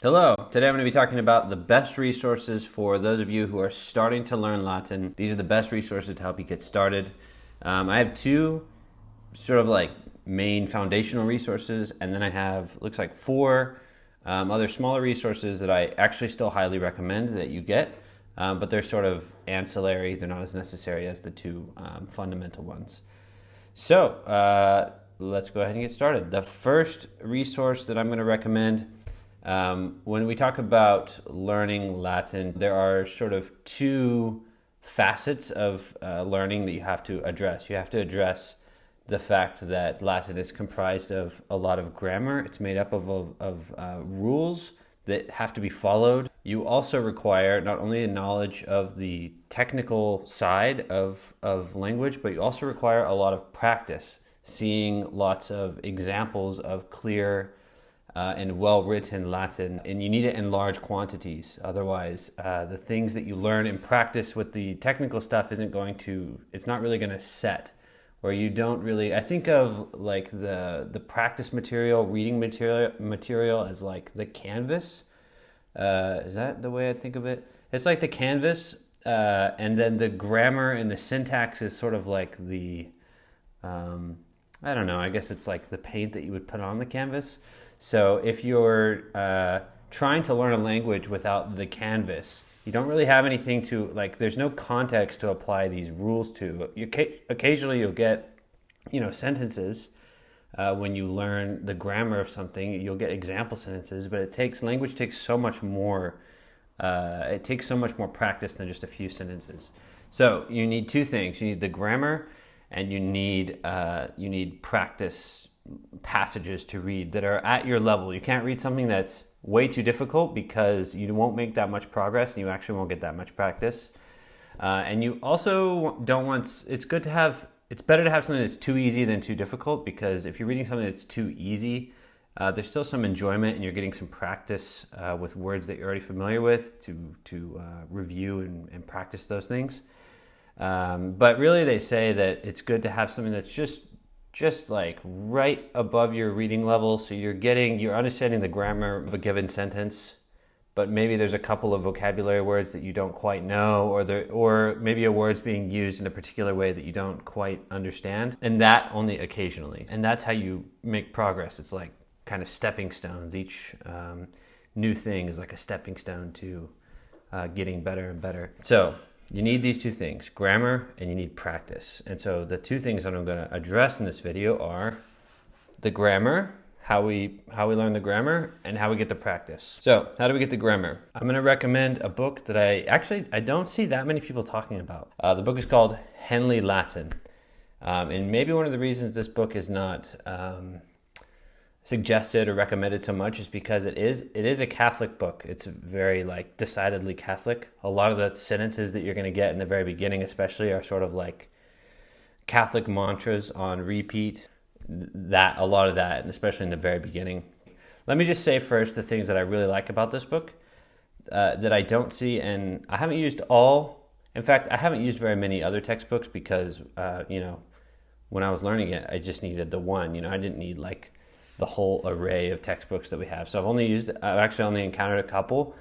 Hello, today I'm going to be talking about the best resources for those of you who are starting to learn Latin. These are the best resources to help you get started. I have two sort of like main foundational resources, and then I have, looks like four other smaller resources that I actually still highly recommend that you get, but they're sort of ancillary. They're not as necessary as the two fundamental ones. So let's go ahead and get started. The first resource that I'm going to recommend when we talk about learning Latin, there are sort of two facets of learning that you have to address. You have to address the fact that Latin is comprised of a lot of grammar. It's made up of rules that have to be followed. You also require not only a knowledge of the technical side of language, but you also require a lot of practice, seeing lots of examples of clear and well-written Latin, and you need it in large quantities. Otherwise, the things that you learn in practice with the technical stuff it's not really going to set, or you don't really, I think of like the practice material, reading material as like the canvas. Is that the way I think of it? It's like the canvas, and then the grammar and the syntax is sort of like the, I don't know, I guess it's like the paint that you would put on the canvas. So if you're trying to learn a language without the canvas, you don't really have anything to, like, there's no context to apply these rules to. Occasionally you'll get, sentences. When you learn the grammar of something, you'll get example sentences, but language takes so much more, it takes so much more practice than just a few sentences. So you need two things. You need the grammar, and you need practice passages to read that are at your level. You can't read something that's way too difficult because you won't make that much progress and you actually won't get that much practice. And you also don't want, it's better to have something that's too easy than too difficult, because if you're reading something that's too easy, there's still some enjoyment and you're getting some practice with words that you're already familiar with to review and practice those things. But really they say that it's good to have something that's just like right above your reading level, so you're understanding the grammar of a given sentence, but maybe there's a couple of vocabulary words that you don't quite know, or maybe a word's being used in a particular way that you don't quite understand, and that only occasionally. And that's how you make progress. It's like kind of stepping stones. Each new thing is like a stepping stone to getting better and better. So you need these two things, grammar and you need practice. And so the two things that I'm going to address in this video are the grammar, how we learn the grammar, and how we get the practice. So how do we get the grammar? I'm going to recommend a book that I don't see that many people talking about. The book is called Henle Latin. And maybe one of the reasons this book is not suggested or recommended so much is because it is a Catholic book. It's very like decidedly Catholic. A lot of the sentences that you're going to get in the very beginning especially are sort of like Catholic mantras on repeat. A lot of that, and especially in the very beginning. Let me just say first the things that I really like about this book that I don't see, and I haven't used all. In fact, I haven't used very many other textbooks because when I was learning it, I just needed the one. I didn't need like the whole array of textbooks that we have. So I've actually only encountered a couple.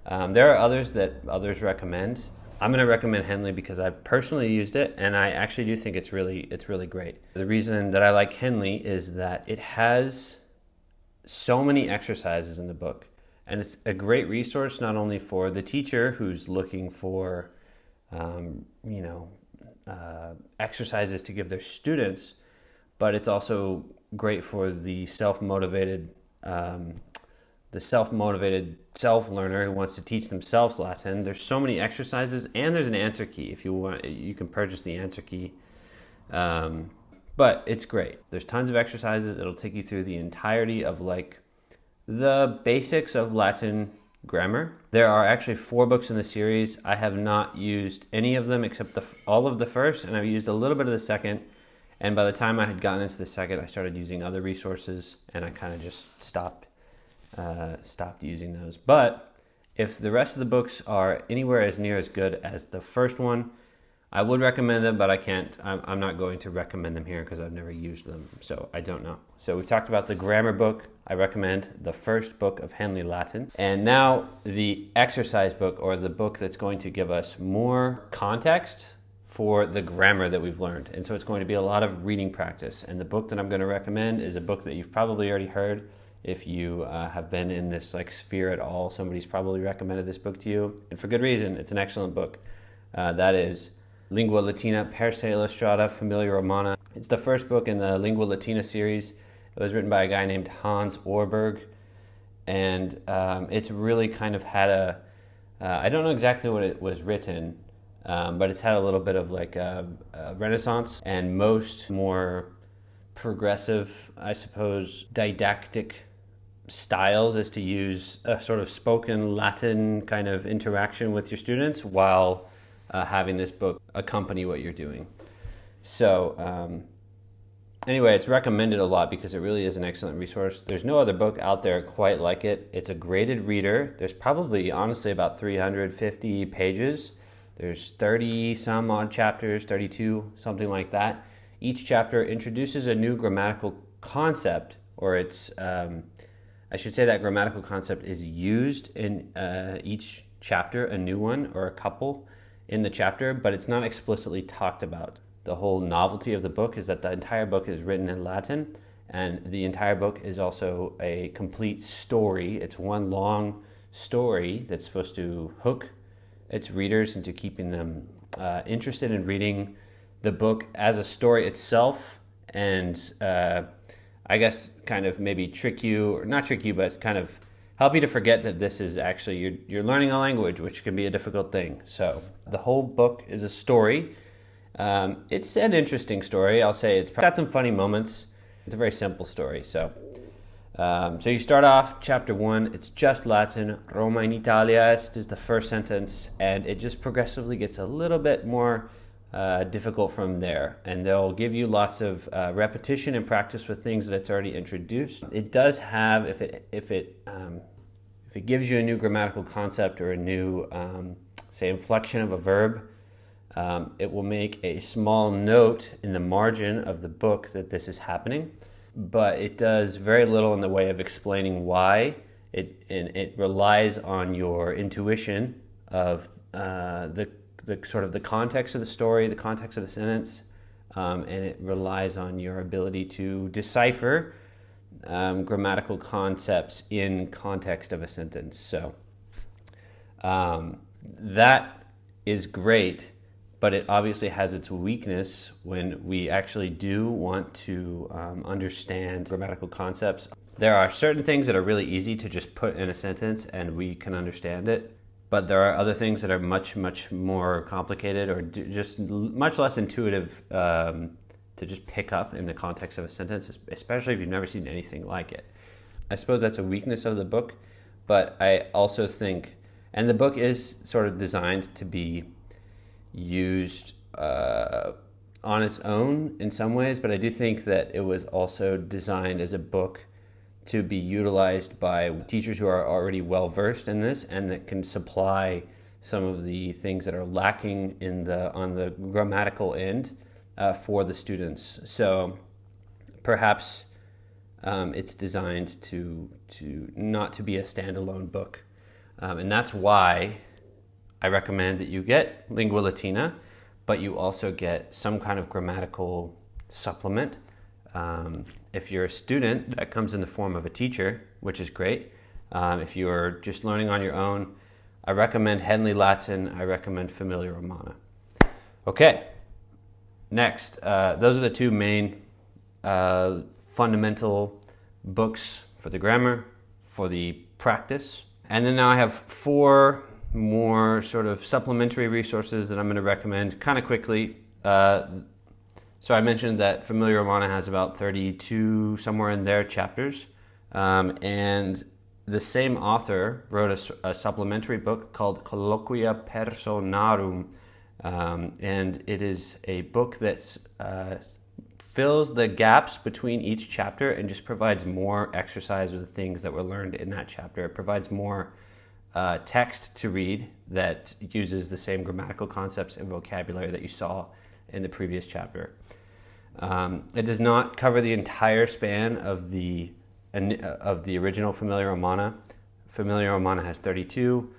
There are others that others recommend. I'm going to recommend Henle because I've personally used it, and I actually do think it's really great. The reason that I like Henle is that it has so many exercises in the book, and it's a great resource not only for the teacher who's looking for exercises to give their students, but it's also great for the self-motivated self-learner who wants to teach themselves Latin. There's so many exercises, and there's an answer key. If you want, you can purchase the answer key. But it's great. There's tons of exercises. It'll take you through the entirety of like the basics of Latin grammar. There are actually 4 books in the series. I have not used any of them except all of the first, and I've used a little bit of the second. And by the time I had gotten into the second, I started using other resources, and I kind of just stopped using those. But if the rest of the books are anywhere as near as good as the first one, I would recommend them, but I can't. I'm not going to recommend them here because I've never used them, so I don't know. So we've talked about the grammar book. I recommend the first book of Henle Latin. And now the exercise book, or the book that's going to give us more context for the grammar that we've learned. And so it's going to be a lot of reading practice. And the book that I'm going to recommend is a book that you've probably already heard. If you have been in this sphere at all, somebody's probably recommended this book to you. And for good reason. It's an excellent book. That is Lingua Latina per se Illustrata, Familia Romana. It's the first book in the Lingua Latina series. It was written by a guy named Hans Orberg, and it's really kind of had I don't know exactly what it was written, but it's had a little bit of a renaissance, and most more progressive, I suppose, didactic styles is to use a sort of spoken Latin kind of interaction with your students while having this book accompany what you're doing. So anyway, it's recommended a lot because it really is an excellent resource. There's no other book out there quite like it. It's a graded reader. There's probably, honestly, about 350 pages. There's 30 some odd chapters, 32, something like that. Each chapter introduces a new grammatical concept, or I should say that grammatical concept is used in each chapter, a new one or a couple in the chapter, but it's not explicitly talked about. The whole novelty of the book is that the entire book is written in Latin, and the entire book is also a complete story. It's one long story that's supposed to hook its readers into keeping them interested in reading the book as a story itself, and I guess kind of maybe trick you, or not trick you, but kind of help you to forget that this is actually, you're learning a language, which can be a difficult thing. So the whole book is a story. It's an interesting story. I'll say it's got some funny moments. It's a very simple story. So you start off chapter 1. It's just Latin. Roma in Italia est is the first sentence, and it just progressively gets a little bit more difficult from there. And they'll give you lots of repetition and practice with things that it's already introduced. It does have, if it gives you a new grammatical concept or a new, say, inflection of a verb, it will make a small note in the margin of the book that this is happening, but it does very little in the way of explaining why. It relies on your intuition of the sort of the context of the story, the context of the sentence, and it relies on your ability to decipher grammatical concepts in context of a sentence. So that is great. But it obviously has its weakness when we actually do want to understand grammatical concepts. There are certain things that are really easy to just put in a sentence and we can understand it. But there are other things that are much, much more complicated or just much less intuitive to just pick up in the context of a sentence, especially if you've never seen anything like it. I suppose that's a weakness of the book, but I also think, and the book is sort of designed to be used on its own in some ways, but I do think that it was also designed as a book to be utilized by teachers who are already well versed in this and that can supply some of the things that are lacking on the grammatical end for the students. So perhaps it's designed to not to be a standalone book, and that's why I recommend that you get Lingua Latina, but you also get some kind of grammatical supplement. If you're a student, that comes in the form of a teacher, which is great. If you're just learning on your own, I recommend Henle Latin. I recommend Familia Romana. Okay, next. Those are the two main fundamental books for the grammar, for the practice. And then now I have 4 more sort of supplementary resources that I'm going to recommend kind of quickly. So I mentioned that Familia Romana has about 32, somewhere in there, chapters. And the same author wrote a supplementary book called Colloquia Personarum. And it is a book that fills the gaps between each chapter and just provides more exercise with the things that were learned in that chapter. It provides more text to read that uses the same grammatical concepts and vocabulary that you saw in the previous chapter. It does not cover the entire span of the original Familia Romana. Familia Romana has 32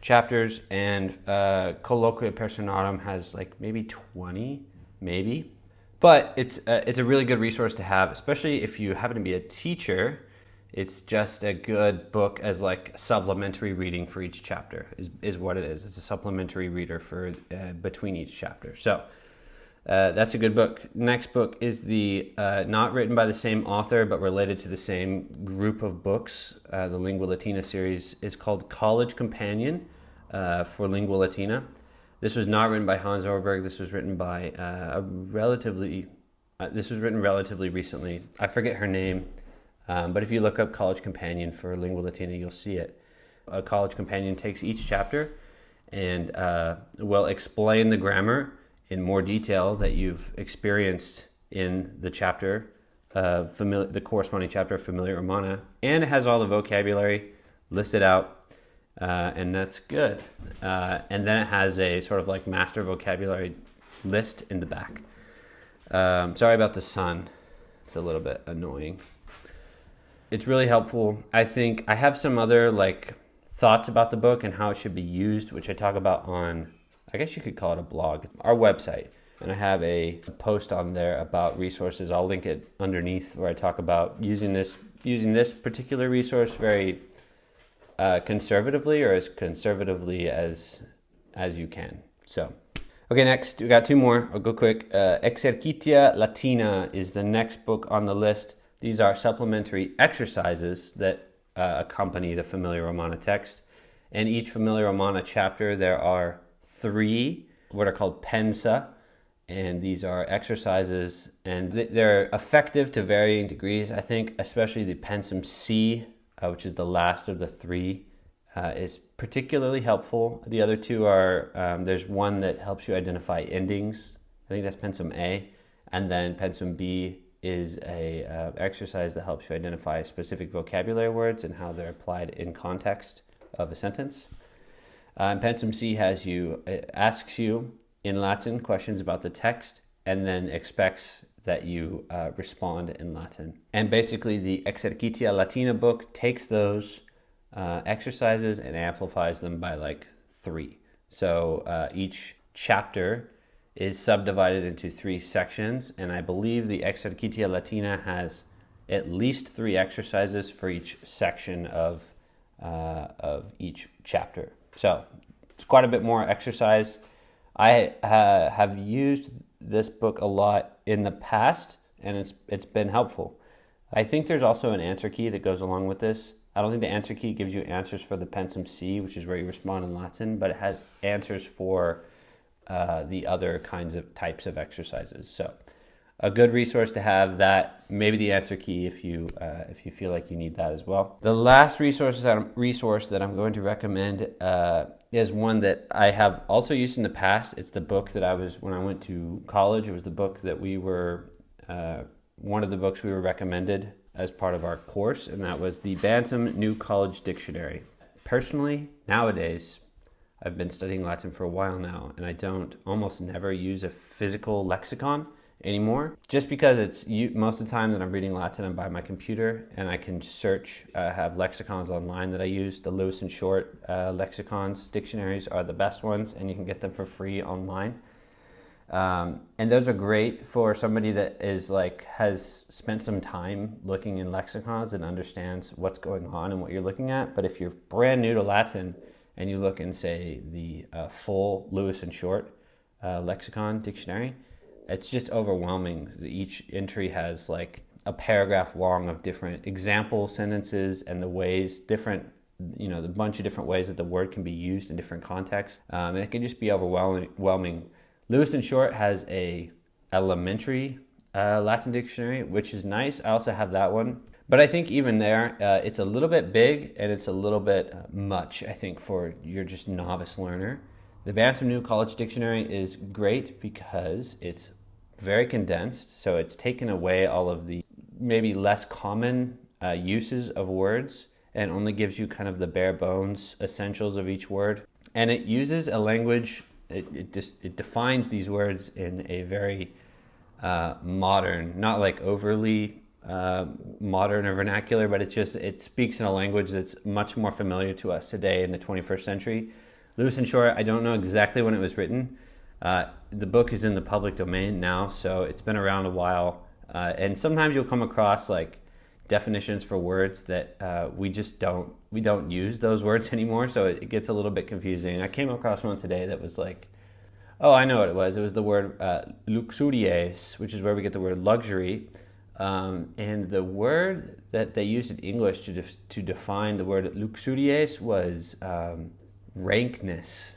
chapters, and Colloquia Personarum has like maybe 20, maybe. But it's a really good resource to have, especially if you happen to be a teacher. It's just a good book as like supplementary reading for each chapter is what it is. It's a supplementary reader for between each chapter. So that's a good book. Next book is the not written by the same author but related to the same group of books. The Lingua Latina series is called College Companion for Lingua Latina. This was not written by Hans Orberg. This was written by relatively recently. I forget her name. But if you look up College Companion for Lingua Latina, you'll see it. A College Companion takes each chapter and will explain the grammar in more detail that you've experienced in the chapter, the corresponding chapter of Familia Romana, and it has all the vocabulary listed out, and that's good. And then it has a sort of like master vocabulary list in the back. Sorry about the sun. It's a little bit annoying. It's really helpful. I think I have some other like thoughts about the book and how it should be used, which I talk about on, I guess you could call it a blog, our website. And I have a post on there about resources. I'll link it underneath where I talk about using this particular resource very conservatively, or as conservatively as you can. So, okay, next we got two more. I'll go quick. Exercitia Latina is the next book on the list. These are supplementary exercises that accompany the Familia Romana text. In each Familia Romana chapter, there are 3 what are called pensa, and these are exercises, and they're effective to varying degrees. I think especially the pensum C, which is the last of the 3, is particularly helpful. The other 2 are, there's one that helps you identify endings. I think that's pensum A, and then pensum B is a exercise that helps you identify specific vocabulary words and how they're applied in context of a sentence. Pensum C asks you in Latin questions about the text and then expects that you respond in Latin. And basically the Exercitia Latina book takes those exercises and amplifies them by like 3. So each chapter is subdivided into 3 sections, and I believe the Exercitia Latina has at least 3 exercises for each section of each chapter. So it's quite a bit more exercise. I have used this book a lot in the past, and it's been helpful. I think there's also an answer key that goes along with this. I don't think the answer key gives you answers for the pensum C, which is where you respond in Latin, but it has answers for the other types of exercises. So a good resource to have that, maybe the answer key if you feel like you need that as well. The last resource that I'm going to recommend is one that I have also used in the past. It's the book that when I went to college, it was the book that one of the books we were recommended as part of our course, and that was the Bantam New College Dictionary. Personally, nowadays, I've been studying Latin for a while now, and I don't almost never use a physical lexicon anymore, just because most of the time that I'm reading Latin, I'm by my computer, and I can search, have lexicons online that I use. The Lewis and Short lexicons, dictionaries are the best ones, and you can get them for free online. And those are great for somebody that has spent some time looking in lexicons and understands what's going on and what you're looking at. But if you're brand new to Latin and you look in, say, the full Lewis and Short lexicon dictionary, it's just overwhelming. Each entry has like a paragraph long of different example sentences and the bunch of different ways that the word can be used in different contexts. And it can just be overwhelming. Lewis and Short has a elementary Latin dictionary, which is nice. I also have that one. But I think even there, it's a little bit big and it's a little bit much, I think, for your just novice learner. The Bantam New College Dictionary is great because it's very condensed, so it's taken away all of the maybe less common uses of words and only gives you kind of the bare bones essentials of each word. And it uses a language, it defines these words in a very modern, not like overly modern or vernacular, but it speaks in a language that's much more familiar to us today in the 21st century. Loose and short, I don't know exactly when it was written. The book is in the public domain now, so it's been around a while. And sometimes you'll come across like definitions for words that we don't use those words anymore, so it gets a little bit confusing. I came across one today that was like, oh, I know what it was. It was the word luxurious, which is where we get the word luxury. And the word that they used in English to define the word luxurious was rankness.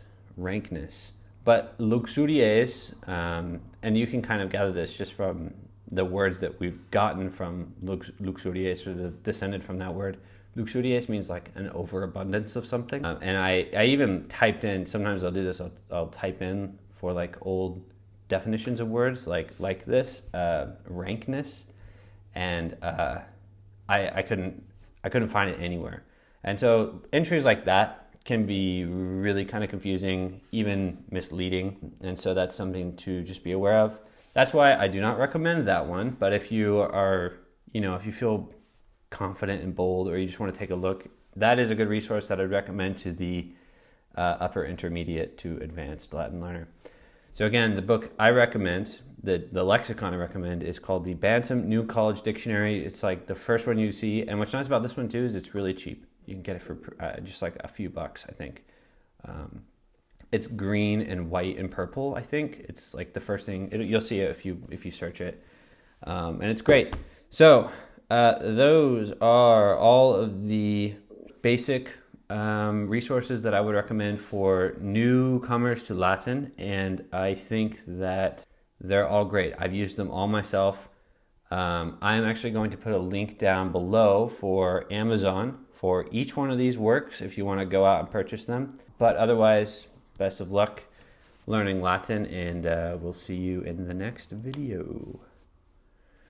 But luxurious, and you can kind of gather this just from the words that we've gotten from luxurious, or descended from that word. Luxurious means like an overabundance of something. And I even typed in, sometimes I'll do this, I'll type in for like old definitions of words like this, rankness, and I couldn't find it anywhere. And so entries like that can be really kind of confusing, even misleading, and so that's something to just be aware of. That's why I do not recommend that one, but if you are, if you feel confident and bold, or you just want to take a look, that is a good resource that I'd recommend to the upper intermediate to advanced Latin learner. So again, the book I recommend, the lexicon I recommend, is called the Bantam New College Dictionary. It's like the first one you see, and what's nice about this one too is it's really cheap. You can get it for just like a few bucks, I think. It's green and white and purple, I think. It's like the first thing, you'll see it if you search it. And it's great. So those are all of the basic resources that I would recommend for newcomers to Latin, and I think that they're all great. I've used them all myself. I'm actually going to put a link down below for Amazon for each one of these works if you want to go out and purchase them. But otherwise, best of luck learning Latin, and we'll see you in the next video.